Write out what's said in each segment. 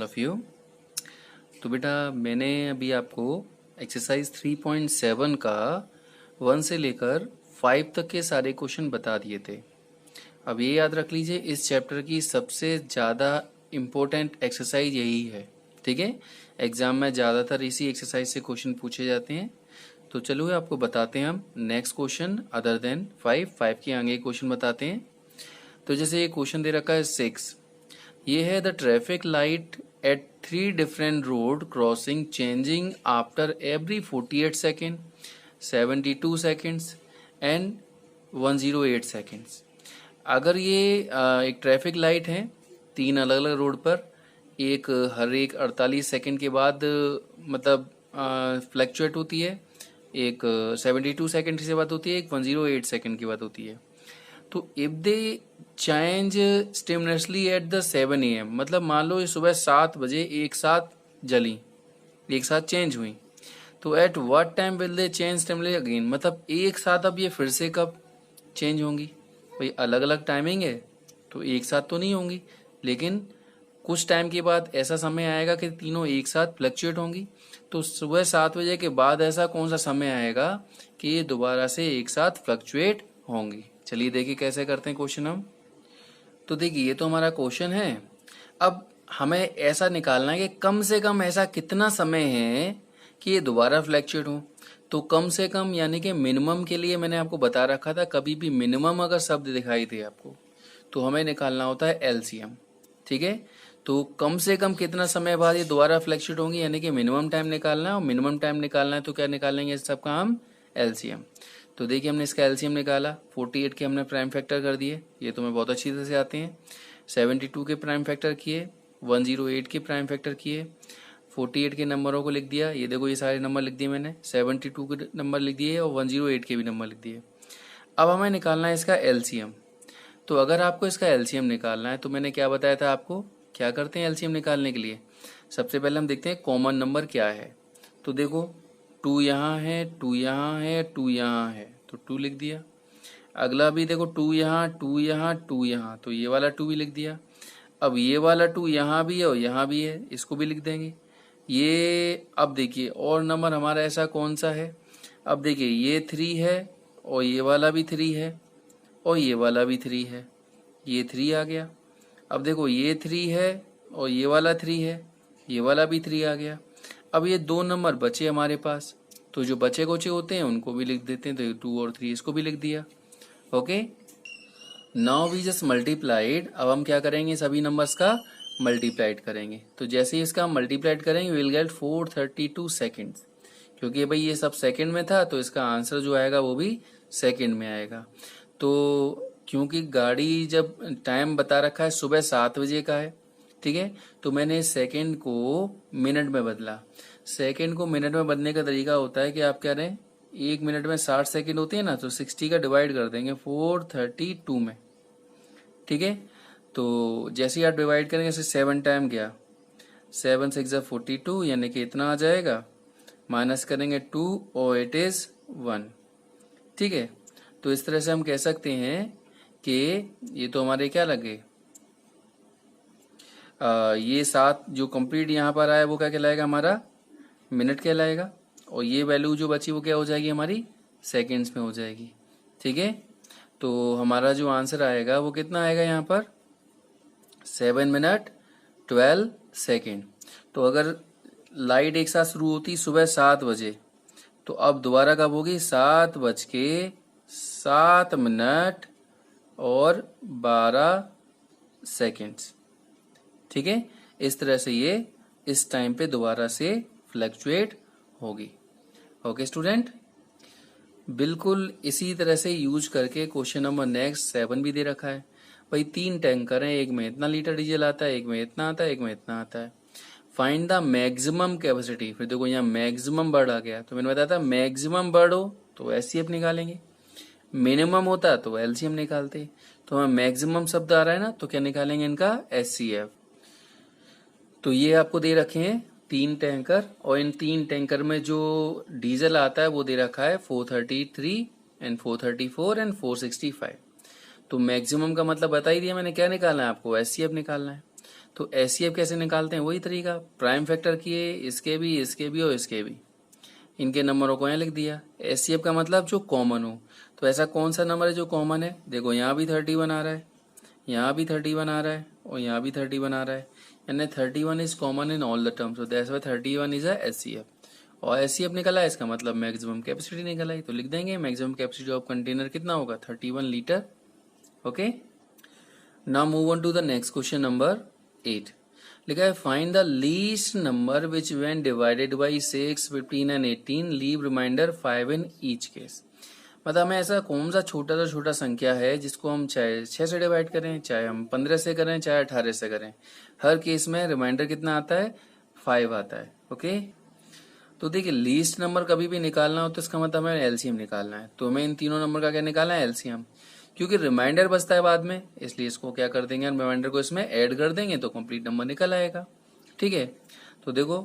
Of you. तो बेटा मैंने अभी आपको एक्सरसाइज 3.7 का 1 से लेकर 5 तक के सारे क्वेश्चन बता दिए थे। अब ये याद रख लीजिए, इस चैप्टर की सबसे ज़्यादा इम्पोर्टेंट एक्सरसाइज यही है। ठीक है, एग्जाम में ज़्यादातर इसी एक्सरसाइज से क्वेश्चन पूछे जाते हैं। तो चलो आपको बताते हैं हम नेक्स्ट क्वेश्चन अदर देन 5 के आगे क्वेश्चन बताते हैं। तो जैसे ये क्वेश्चन दे रखा है 6, ये है the traffic light at 3 different road crossing changing after every 48 second, 72 seconds and 108 seconds. अगर ये एक ट्रैफिक लाइट है 3 अलग अलग रोड पर, एक हर एक 48 सेकेंड के बाद मतलब फ्लक्चुएट होती है, एक 72 सेकेंड के बाद होती है, एक 108 सेकेंड के बाद होती है। तो if they change simultaneously at the 7 AM, मतलब मान लो ये सुबह 7 बजे एक साथ जली, एक साथ चेंज हुई, तो at what time will they change simultaneously again, मतलब एक साथ अब ये फिर से कब चेंज होंगी। भाई अलग अलग टाइमिंग है तो एक साथ तो नहीं होंगी, लेकिन कुछ टाइम के बाद ऐसा समय आएगा कि तीनों एक साथ फ्लक्चुएट होंगी। तो सुबह 7 बजे के बाद ऐसा कौन सा समय आएगा कि ये दोबारा से एक साथ फ्लक्चुएट होंगी। चलिए देखिए कैसे करते हैं क्वेश्चन हम। तो देखिए ये तो हमारा क्वेश्चन है। अब हमें ऐसा निकालना है कि कम से कम ऐसा कितना समय है कि ये दोबारा फ्लक्चुएट हो। तो कम से कम यानी कि मिनिमम के लिए मैंने आपको बता रखा था, कभी भी मिनिमम अगर शब्द दिखाई दे आपको तो हमें निकालना होता है एलसीएम। ठीक है, तो कम से कम कितना समय बाद ये दोबारा फ्लक्चुएट होंगी, यानी कि मिनिमम टाइम निकालना है। और मिनिमम टाइम निकालना है तो क्या निकालेंगे इस सब का हम एलसीएम। तो देखिए हमने इसका एलसीएम निकाला, 48 के हमने प्राइम फैक्टर कर दिए, ये तो मैं बहुत अच्छी तरह से आते हैं। 72 के प्राइम फैक्टर किए, 108 के प्राइम फैक्टर किए, 48 के नंबरों को लिख दिया। ये देखो ये सारे नंबर लिख दिए मैंने, 72 के नंबर लिख दिए और 108 के भी नंबर लिख दिए। अब हमें निकालना है इसका एलसीएम। तो अगर आपको इसका एलसीएम निकालना है तो मैंने क्या बताया था आपको, क्या करते हैं एलसीएम निकालने के लिए। सबसे पहले हम देखते हैं कॉमन नंबर क्या है। तो देखो 2 यहाँ है, 2 यहाँ है, 2 यहाँ है, तो 2 लिख दिया। अगला भी देखो 2 यहाँ, 2 यहाँ, 2 यहाँ, तो ये वाला 2 भी लिख दिया। अब ये वाला 2 यहाँ भी है और यहाँ भी है, इसको भी लिख देंगे। ये अब देखिए और नंबर हमारा ऐसा कौन सा है। अब देखिए ये 3 है और ये वाला भी 3 है और ये वाला भी 3 है, ये 3 आ गया। अब देखो ये 3 है और ये वाला 3 है, ये वाला भी 3 आ गया। अब ये 2 नंबर बचे हमारे पास, तो जो बचे कोचे होते हैं उनको भी लिख देते हैं। तो 2 और 3 इसको भी लिख दिया। Okay, now we just multiplied. अब हम क्या करेंगे, सभी नंबर्स का मल्टीप्लाइड करेंगे। तो जैसे ही इसका मल्टीप्लाइड करेंगे विल गेट 432 सेकेंड्स, क्योंकि भाई ये सब सेकंड में था तो इसका आंसर जो आएगा वो भी सेकंड में आएगा। तो क्योंकि गाड़ी जब टाइम बता रखा है सुबह 7 बजे का है, ठीक है, तो मैंने सेकंड को मिनट में बदला। सेकंड को मिनट में बदलने का तरीका होता है कि आप क्या रहे, 1 मिनट में 60 सेकंड होते हैं ना, तो 60 का डिवाइड कर देंगे 432 में। ठीक है, तो जैसे ही आप डिवाइड करेंगे जैसे 7 टाइम गया, 7 6 42, यानी कि इतना आ जाएगा। माइनस करेंगे 2 और इट इज 1। ठीक है, तो इस तरह से हम कह सकते हैं कि ये तो हमारे क्या लगे, ये 7 जो कंप्लीट यहाँ पर आया वो क्या कहलाएगा, हमारा मिनट कहलाएगा। और ये वैल्यू जो बची वो क्या हो जाएगी, हमारी सेकेंड्स में हो जाएगी। ठीक है, तो हमारा जो आंसर आएगा वो कितना आएगा यहाँ पर, 7 मिनट 12 सेकेंड। तो अगर लाइट एक साथ शुरू होती सुबह 7 बजे, तो अब दोबारा कब होगी, 7:07 और 12 सेकेंड्स। ठीक है, इस तरह से ये इस टाइम पे दोबारा से फ्लक्चुएट होगी। ओके स्टूडेंट, बिल्कुल इसी तरह से यूज करके क्वेश्चन नंबर नेक्स्ट 7 भी दे रखा है। भाई 3 टैंकर हैं, एक में इतना लीटर डीजल आता है, एक में इतना आता है, एक में इतना आता है। Find the maximum capacity. फिर देखो यहाँ मैक्सिमम वर्ड आ गया, तो मैंने बताया था मैक्सिमम वर्ड हो तो एचसीएफ निकालेंगे, मिनिमम होता तो एलसीएम निकालते। तो हमें मैक्सिमम शब्द आ रहा है ना, तो क्या निकालेंगे इनका एचसीएफ। तो ये आपको दे रखे हैं 3 टैंकर, और इन 3 टैंकर में जो डीजल आता है वो दे रखा है 433 एंड 434 एंड 465। तो मैक्सिमम का मतलब बता ही दिया मैंने, क्या निकालना है आपको, एचसीएफ निकालना है। तो एचसीएफ कैसे निकालते हैं, वही तरीका, प्राइम फैक्टर किए, इसके भी और इसके भी, इनके नंबरों को यहाँ लिख दिया। एचसीएफ का मतलब जो कॉमन हो। तो ऐसा कौन सा नंबर है जो कॉमन है, देखो यहाँ भी 31 आ रहा है, यहाँ भी 31 आ रहा है और यहाँ भी 31 आ रहा है, यानी 31 is common in all the terms, so that's why 31 is a HCF. और एचसीएफ निकला है, इसका मतलब मैक्सिमम कैपेसिटी निकला है, तो लिख देंगे मैक्सिमम कैपेसिटी ऑफ कंटेनर कितना होगा, 31 litre. Okay, now move on to the next question number 8। लिखा है find the least number which when divided by 6, 15 and 18 leave remainder 5 in each case. मतलब हमें ऐसा कौन सा छोटा संख्या है जिसको हम चाहे 6 से डिवाइड करें, चाहे हम 15 से करें, चाहे 18 से करें, हर केस में रिमाइंडर कितना आता है, 5 आता है। ओके, तो देखिए लीस्ट नंबर कभी भी निकालना हो तो इसका मतलब हमें एलसीएम निकालना है, तो हमें इन तीनों नंबर का क्या निकालना है, एलसीएम, क्योंकि रिमाइंडर बचता है बाद में, इसलिए इसको क्या कर देंगे, रिमाइंडर को इसमें ऐड कर देंगे तो कंप्लीट नंबर निकल आएगा। ठीक है, तो देखो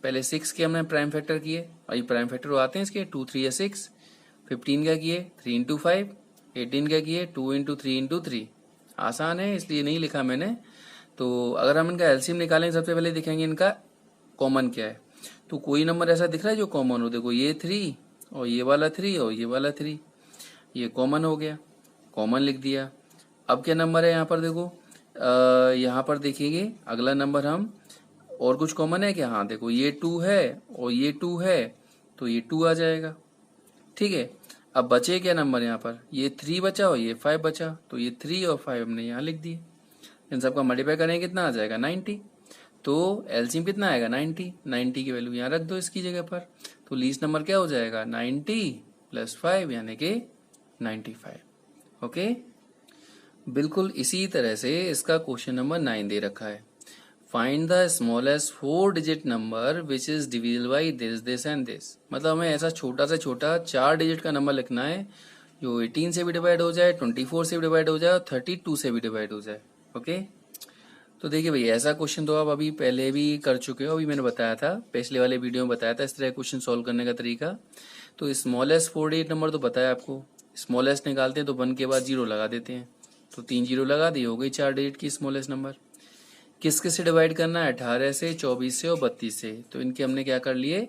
पहले 6 के हमने प्राइम फैक्टर किए, और ये प्राइम फैक्टर आते हैं इसके 2, 3 या 6। 15 का किए 3 इंटू 5, 18 का किए 2 इंटू 3 इंटू 3। आसान है इसलिए नहीं लिखा मैंने। तो अगर हम इनका एलसीएम निकालें सबसे पहले देखेंगे इनका कॉमन क्या है। तो कोई नंबर ऐसा दिख रहा है जो कॉमन हो, देखो ये 3 और ये वाला 3 और ये वाला 3, ये कॉमन हो गया, कॉमन लिख दिया। अब क्या नंबर है यहाँ पर, देखो यहाँ पर देखिए अगला नंबर हम, और कुछ कॉमन है क्या, हाँ देखो ये 2 है और ये 2 है, तो ये 2 आ जाएगा। ठीक है, अब बचे क्या नंबर यहाँ पर, ये 3 बचा और ये 5 बचा, तो ये 3 और 5 हमने यहाँ लिख दिए। इन सबका मल्टीप्लाई करेंगे कितना आ जाएगा, 90। तो एलसीएम कितना आएगा, 90 की वैल्यू यहाँ रख दो इसकी जगह पर, तो लीस्ट नंबर क्या हो जाएगा, 90 + 5 यानी कि 95। ओके, बिल्कुल इसी तरह से इसका क्वेश्चन नंबर 9 दे रखा है। Find the smallest 4 digit number which is divisible by this and this. मतलब हमें ऐसा छोटा से छोटा 4 डिजिट का नंबर लिखना है जो 18 से भी डिवाइड हो जाए, 24 से भी डिवाइड हो जाए और 32 से भी डिवाइड हो जाए। ओके, तो देखिए भाई ऐसा क्वेश्चन तो आप अभी पहले भी कर चुके हो, अभी मैंने बताया था, पिछले वाले वीडियो में बताया था इस तरह क्वेश्चन सॉल्व करने का तरीका। तो स्मॉलेस्ट 4 डिजिट नंबर तो बताया आपको, स्मॉलेस्ट निकालते हैं तो 1 के बाद 0 लगा देते हैं, तो 3 0 लगा दी, हो गई 4 डिजिट की स्मॉलेस्ट नंबर। किस किस से डिवाइड करना है, 18 से, 24 से और 32 से, तो इनके हमने क्या कर लिए,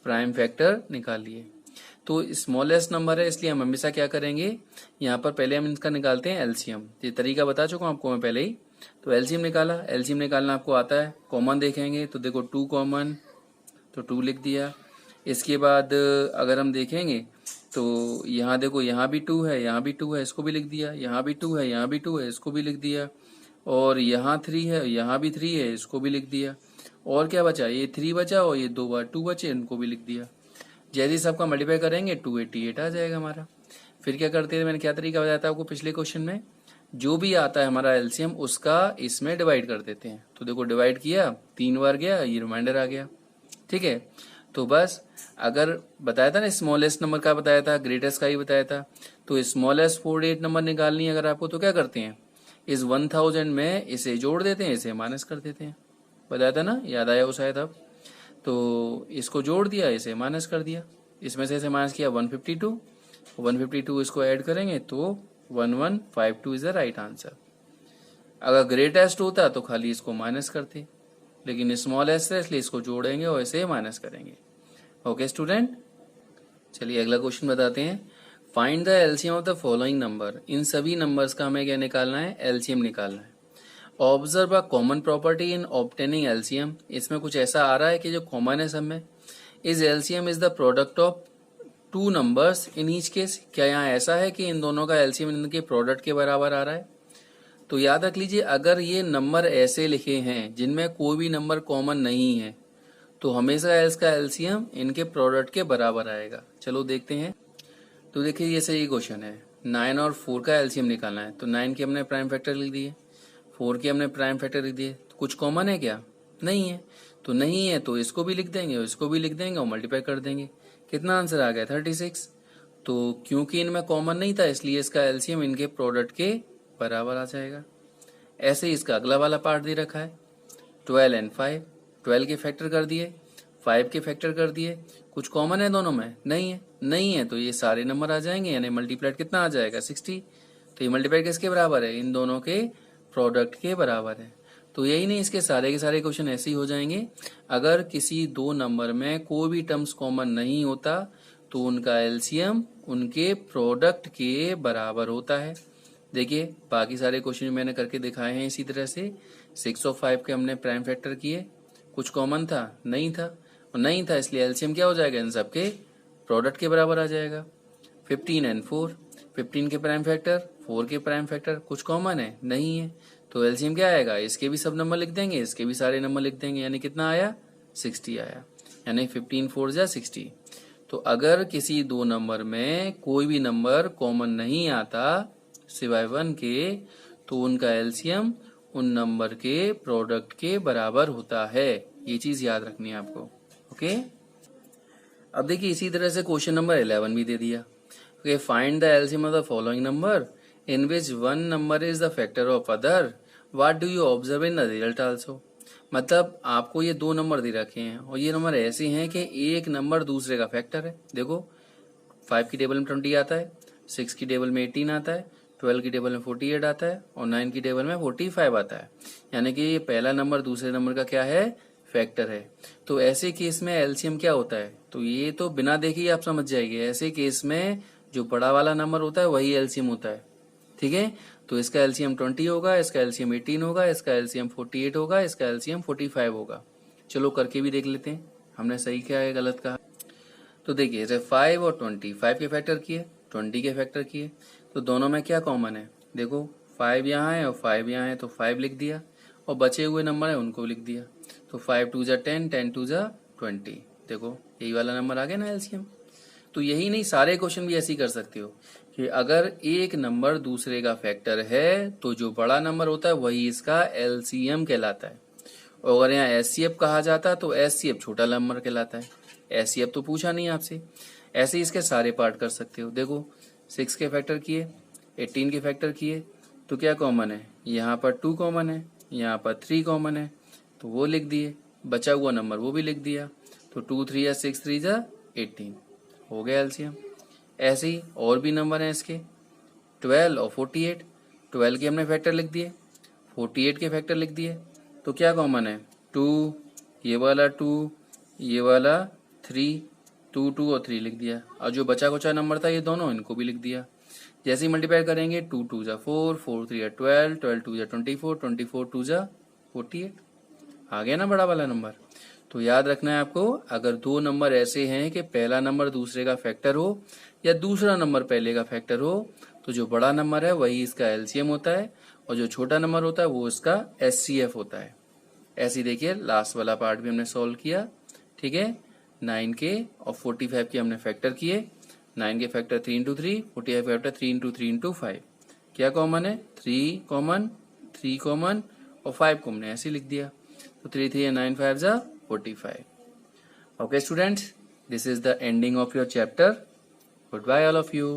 प्राइम फैक्टर निकाल लिए। तो स्मॉलेस्ट नंबर है इसलिए हम हमेशा क्या करेंगे, यहाँ पर पहले हम इनका निकालते हैं एलसीएम। ये तरीका बता चुका हूँ आपको मैं पहले ही। तो एलसीएम निकाला, एलसीएम निकालना आपको आता है, कॉमन देखेंगे तो देखो 2 कॉमन, तो 2 लिख दिया। इसके बाद अगर हम देखेंगे तो यहाँ देखो यहाँ भी 2 है, यहाँ भी 2 है, इसको भी लिख दिया, यहाँ भी 2 है, यहाँ भी 2 है, इसको भी लिख दिया, और यहाँ 3 है, यहाँ भी 3 है, इसको भी लिख दिया। और क्या बचा, ये 3 बचा और ये 2 बार 2 बचे, इनको भी लिख दिया। जैसे सबका मल्टीप्लाई करेंगे 288 आ जाएगा हमारा। फिर क्या करते हैं, मैंने क्या तरीका बताया था आपको पिछले क्वेश्चन में, जो भी आता है हमारा एलसीएम उसका इसमें डिवाइड कर देते हैं। तो देखो डिवाइड किया, 3 बार गया, ये रिमाइंडर आ गया। ठीक है, तो बस अगर बताया था ना स्मॉलेस्ट नंबर का बताया था, ग्रेटेस्ट का ही बताया था, तो स्मॉलेस्ट 48 नंबर निकालनी है अगर आपको, तो क्या करते हैं, इस 1000 में इसे जोड़ देते हैं, इसे माइनस कर देते हैं। बताया था ना, याद आया वो शायद अब, तो इसको जोड़ दिया, इसे माइनस कर दिया, इसमें से इसे माइनस किया 152 इसको ऐड करेंगे तो 1152 इज द राइट आंसर। अगर ग्रेटेस्ट होता तो खाली इसको माइनस करते, लेकिन स्मॉलेस्ट है इसलिए इसको जोड़ेंगे और इसे माइनस करेंगे। ओके स्टूडेंट, चलिए अगला क्वेश्चन बताते हैं। Find the LCM of the following number. इन सभी नंबर्स का हमें क्या निकालना है, एलसीएम निकालना है। Observe a common property in obtaining LCM. इसमें कुछ ऐसा आ रहा है कि जो कॉमन है सब में, is LCM is the product of 2 numbers in each case. क्या यहाँ ऐसा है कि इन दोनों का एलसीएम इनके प्रोडक्ट के बराबर आ रहा है। तो याद रख लीजिए, अगर ये नंबर ऐसे लिखे हैं जिनमें कोई भी नंबर कॉमन नहीं है तो हमेशा इसका एलसीएम इनके प्रोडक्ट के बराबर आएगा। चलो देखते हैं। तो देखिए ये सही क्वेश्चन है, 9 और 4 का एलसीएम निकालना है। तो 9 के हमने प्राइम फैक्टर लिख दिए, 4 के हमने प्राइम फैक्टर लिख दिए। तो कुछ कॉमन है क्या, नहीं है। तो नहीं है तो इसको भी लिख देंगे और इसको भी लिख देंगे और मल्टीप्लाई कर देंगे। कितना आंसर आ गया, 36। तो क्योंकि इनमें कॉमन नहीं था इसलिए इसका एलसीएम इनके प्रोडक्ट के बराबर आ जाएगा। ऐसे ही इसका अगला वाला पार्ट दे रखा है, 12 और 5, 12 के फैक्टर कर दिए, 5 के फैक्टर कर दिए। कुछ कॉमन है दोनों में, नहीं है तो ये सारे नंबर आ जाएंगे, यानी मल्टीप्लाइड कितना आ जाएगा, 60। तो ये मल्टीप्लाइड किसके बराबर है, इन दोनों के प्रोडक्ट के बराबर है। तो यही नहीं, इसके सारे के सारे क्वेश्चन ऐसे ही हो जाएंगे। अगर किसी दो नंबर में कोई भी टर्म्स कॉमन नहीं होता तो उनका एलसीएम उनके प्रोडक्ट के बराबर होता है। देखिए बाकी सारे क्वेश्चन मैंने करके दिखाए हैं इसी तरह से। 6 और 5 के हमने प्राइम फैक्टर किए, कुछ कॉमन था नहीं था, और नहीं था इसलिए एलसीएम क्या हो जाएगा, इन सबके प्रोडक्ट के बराबर आ जाएगा। 15 एंड 4, 15 के प्राइम फैक्टर 4 के प्राइम फैक्टर, कुछ कॉमन है नहीं है, तो एलसीएम क्या आएगा, इसके भी सब नंबर लिख देंगे, इसके भी सारे नंबर लिख देंगे, यानी कितना आया 60 आया, यानी 15 4 जा 60। तो अगर किसी दो नंबर में कोई भी नंबर कॉमन नहीं आता सिवाय 1 के, तो उनका एलसीएम उन नंबर के प्रोडक्ट के बराबर होता है। ये चीज याद रखनी है आपको। ओके, अब देखिए इसी तरह से क्वेश्चन नंबर 11 भी दे दिया। Okay, find the LCM of the following number in which one number is the factor of other, what do you observe in the result also. मतलब आपको ये दो नंबर दे रखे हैं और ये नंबर ऐसे हैं कि एक नंबर दूसरे का फैक्टर है। देखो 5 की टेबल में 20 आता है, 6 की टेबल में 18 आता है, 12 की टेबल में 48 आता है और 9 की टेबल में 45 आता है, यानी कि ये पहला नंबर दूसरे नंबर का क्या है, फैक्टर है। तो ऐसे केस में एलसीएम क्या होता है, तो ये तो बिना देखे ही आप समझ जाएंगे। ऐसे केस में जो बड़ा वाला नंबर होता है वही एलसीएम होता है। ठीक है, तो इसका एलसीएम 20 होगा, इसका एलसीएम 18 होगा, इसका एलसीएम 48 होगा, इसका एलसीएम 45 होगा। चलो करके भी देख लेते हैं हमने सही क्या है गलत कहा। तो देखिए जैसे 5 और 20, 5 के फैक्टर किए, 20 के फैक्टर किए, तो दोनों में क्या कॉमन है, देखो 5 यहाँ है और 5 यहाँ है, तो 5 लिख दिया, और बचे हुए नंबर है उनको लिख दिया। तो 5 2 जा 10, 10 2 जा 20, देखो यही वाला नंबर आ गया ना एलसीएम। तो यही नहीं, सारे क्वेश्चन भी ऐसे ही कर सकते हो कि अगर एक नंबर दूसरे का फैक्टर है तो जो बड़ा नंबर होता है वही इसका एलसीएम कहलाता है, और अगर यहाँ एचसीएफ कहा जाता है तो एचसीएफ छोटा नंबर कहलाता है। एचसीएफ तो पूछा नहीं आपसे, ऐसे ही इसके सारे पार्ट कर सकते हो। देखो 6 के फैक्टर किए, 18 के फैक्टर किए, तो क्या कॉमन है, यहाँ पर 2 कॉमन है, यहाँ पर 3 कॉमन है, तो वो लिख दिए, बचा हुआ नंबर वो भी लिख दिया, तो 2 3 या 6 3 जा 18 हो गया एलसीएम। ऐसे ही और भी नंबर हैं इसके 12 और 48, 12 के हमने फैक्टर लिख दिए, 48 के फैक्टर लिख दिए, तो क्या कॉमन है 2, ये वाला 2, ये वाला 3, 2 2 और 3 लिख दिया, और जो बचा कुचा नंबर था ये दोनों इनको भी लिख दिया। जैसे ही मल्टीप्लाई करेंगे 2 2 जा 4, 4 3 जा 12, 12 2 जा 24, 24 2 जा 48, आ गया ना बड़ा वाला नंबर। तो याद रखना है आपको, अगर दो नंबर ऐसे हैं कि पहला नंबर दूसरे का फैक्टर हो या दूसरा नंबर पहले का फैक्टर हो, तो जो बड़ा नंबर है वही इसका एलसीएम होता है और जो छोटा नंबर होता है वो इसका एचसीएफ होता है। ऐसे ही देखिए लास्ट वाला पार्ट भी हमने सॉल्व किया। ठीक है, 9 के और 45 के हमने फैक्टर किए, 9 के फैक्टर 3 इंटू 3, 45 के फैक्टर 3 इंटू 3 इंटू 5, क्या कॉमन है 3 कॉमन, 3 कॉमन और 5 को हमने ऐसे लिख दिया, तो 3 3 9 5 जा 45। Okay students, this is the ending of your chapter. Goodbye all of you.